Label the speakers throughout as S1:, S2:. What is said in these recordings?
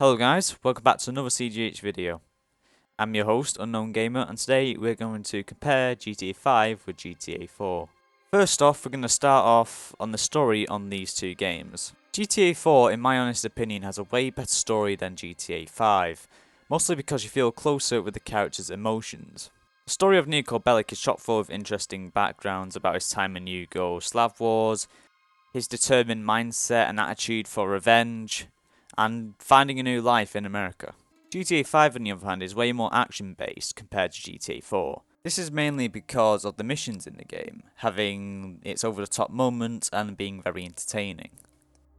S1: Hello guys, welcome back to another CGH video. I'm your host, Unknown Gamer, and today we're going to compare GTA 5 with GTA 4. First off, we're going to start off on the story on these two games. GTA 4, in my honest opinion, has a way better story than GTA 5, mostly because you feel closer with the characters' emotions. The story of Niko Bellic is chock full of interesting backgrounds about his time in Yugoslav wars, his determined mindset and attitude for revenge, and finding a new life in America. GTA 5 on the other hand is way more action based compared to GTA 4. This is mainly because of the missions in the game, having its over the top moments and being very entertaining.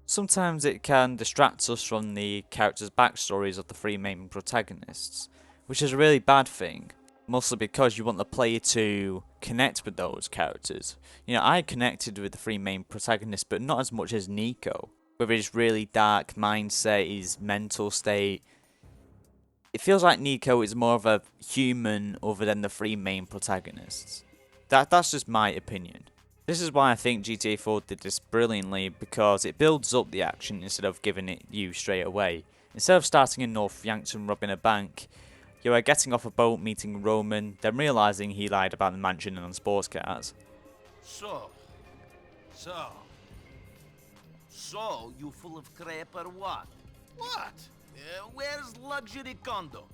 S1: Sometimes it can distract us from the characters' backstories of the three main protagonists, which is a really bad thing, mostly because you want the player to connect with those characters. I connected with the three main protagonists, but not as much as Niko. With his really dark mindset, his mental state. It feels like Niko is more of a human other than the three main protagonists. That's just my opinion. This is why I think GTA 4 did this brilliantly, because it builds up the action instead of giving it you straight away. Instead of starting in North Yankton robbing a bank, you are getting off a boat, meeting Roman, then realising he lied about the mansion and on sports cars.
S2: So, you full of crap or what? What? Where's luxury condo?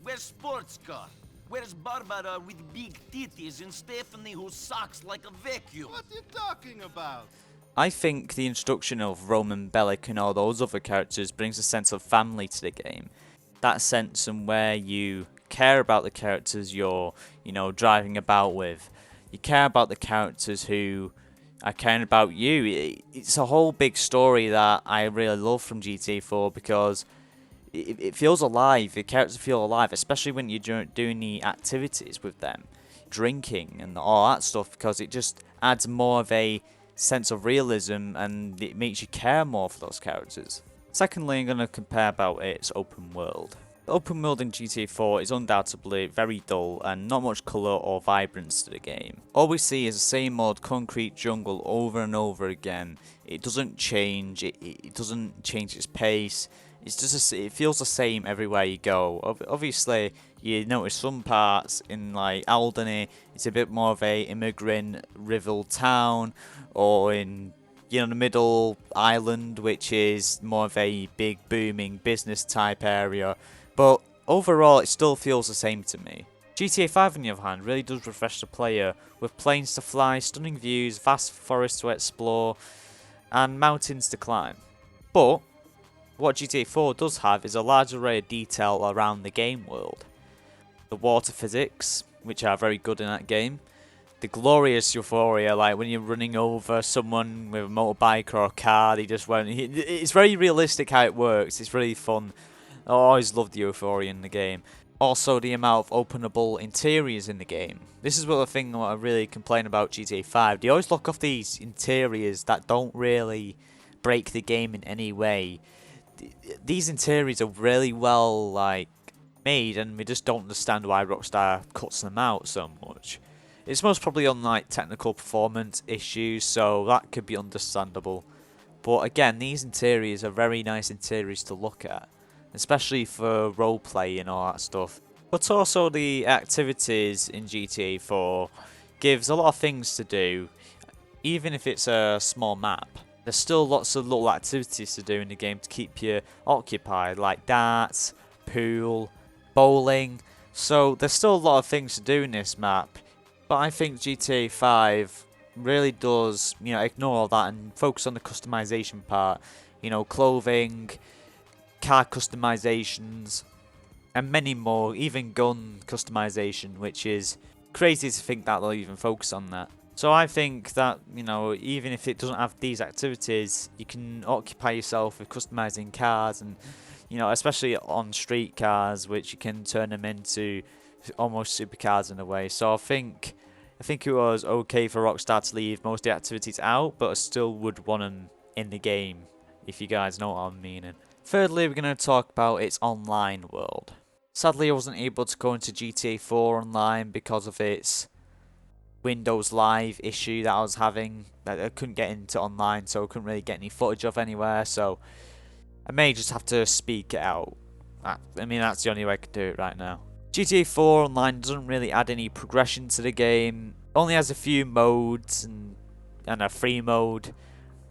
S2: Where's sports car? Where's Barbara with big titties and Stephanie who sucks like a vacuum?
S3: What are you talking about?
S1: I think the introduction of Roman Bellic and all those other characters brings a sense of family to the game. That sense in where you care about the characters you're, driving about with. You care about the characters who are caring about you. It's a whole big story that I really love from GTA 4 because it feels alive. The characters feel alive, especially when you're doing the activities with them, drinking and all that stuff, because it just adds more of a sense of realism and it makes you care more for those characters. Secondly, I'm going to compare about its open world. The open world in GTA 4 is undoubtedly very dull and not much colour or vibrance to the game. All we see is the same old concrete jungle over and over again. It doesn't change, it doesn't change its pace. It's just it feels the same everywhere you go. Obviously, you notice some parts in like Alderney, it's a bit more of a immigrant rival town, or in the middle island, which is more of a big booming business type area. But overall, it still feels the same to me. GTA 5 on the other hand really does refresh the player, with planes to fly, stunning views, vast forests to explore, and mountains to climb. But what GTA 4 does have is a large array of detail around the game world. The water physics, which are very good in that game. The glorious euphoria, like when you're running over someone with a motorbike or a car, they just won't. It's very realistic how it works. It's really fun. I always loved the euphoria in the game. Also, the amount of openable interiors in the game. This is what the thing I really complain about GTA 5. They always lock off these interiors that don't really break the game in any way. These interiors are really well made, and we just don't understand why Rockstar cuts them out so much. It's most probably on technical performance issues, so that could be understandable. But again, these interiors are very nice interiors to look at, especially for roleplay and all that stuff. But also the activities in GTA 4 gives a lot of things to do, even if it's a small map. There's still lots of little activities to do in the game to keep you occupied, like darts, pool, bowling. So there's still a lot of things to do in this map. But I think GTA 5 really does, ignore all that and focus on the customization part. Clothing, car customizations, and many more, even gun customization, which is crazy to think that they'll even focus on that. So I think that, even if it doesn't have these activities, you can occupy yourself with customizing cars and, especially on street cars, which you can turn them into almost supercars in a way. So I think it was okay for Rockstar to leave most of the activities out, but I still would want them in the game, if you guys know what I'm meaning. Thirdly, we're going to talk about its online world. Sadly, I wasn't able to go into GTA 4 online because of its Windows Live issue that I was having. I couldn't get into online, so I couldn't really get any footage of anywhere, so I may just have to speak it out. I mean, that's the only way I can do it right now. GTA 4 Online doesn't really add any progression to the game. It only has a few modes and a free mode,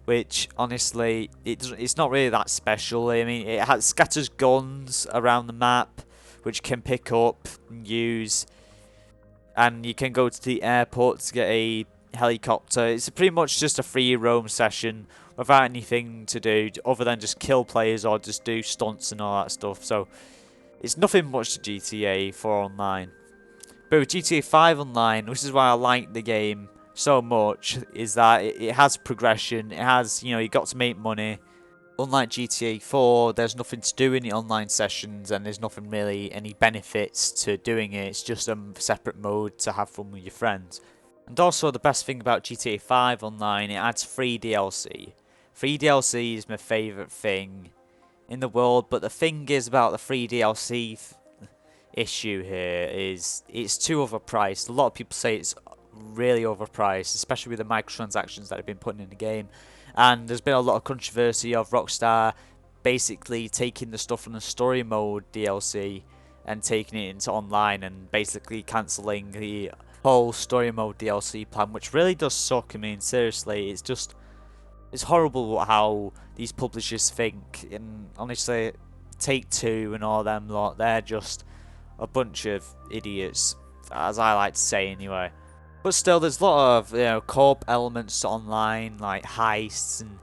S1: which honestly, it's not really that special. I mean, it scatters guns around the map, which you can pick up and use, and you can go to the airport to get a helicopter. It's pretty much just a free roam session without anything to do other than just kill players or just do stunts and all that stuff. So it's nothing much to GTA 4 Online. But with GTA 5 Online, which is why I like the game so much, is that it has progression. It has, you got to make money. Unlike GTA 4, there's nothing to do in the online sessions, and there's nothing really, any benefits to doing it. It's just a separate mode to have fun with your friends. And also, the best thing about GTA 5 Online, it adds free DLC. Free DLC is my favourite thing in the world, but the thing is about the free DLC issue here is it's too overpriced. A lot of people say it's really overpriced, especially with the microtransactions that have been put in the game. And there's been a lot of controversy of Rockstar basically taking the stuff from the story mode DLC and taking it into online and basically cancelling the whole story mode DLC plan, which really does suck. I mean, seriously, it's horrible how these publishers think. And honestly, Take-Two and all them lot, they're just a bunch of idiots, as I like to say anyway. But still, there's a lot of co-op elements to online, like heists, and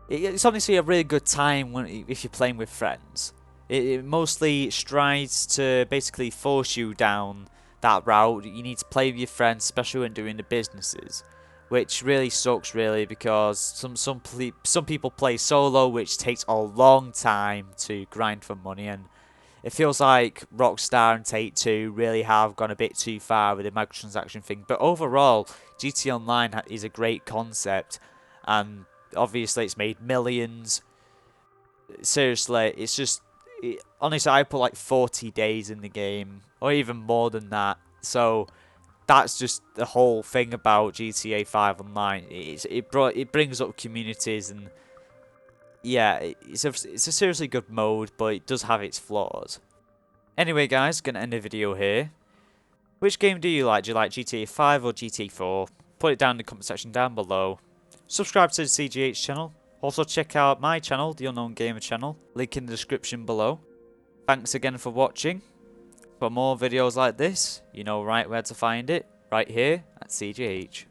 S1: it's honestly a really good time if you're playing with friends. It mostly strives to basically force you down that route. You need to play with your friends, especially when doing the businesses, which really sucks, really, because some people play solo, which takes a long time to grind for money, and it feels like Rockstar and Take-Two really have gone a bit too far with the microtransaction thing. But overall, GTA Online is a great concept, and obviously it's made millions. Seriously, it's just... honestly, I put like 40 days in the game, or even more than that. So that's just the whole thing about GTA 5 Online. It brings up communities, and yeah, it's a seriously good mode, but it does have its flaws. Anyway, guys, gonna end the video here. Which game do you like? Do you like GTA 5 or GTA 4? Put it down in the comment section down below. Subscribe to the CGH channel. Also check out my channel, The Unknown Gamer channel. Link in the description below. Thanks again for watching. For more videos like this, you know right where to find it. Right here at CGH.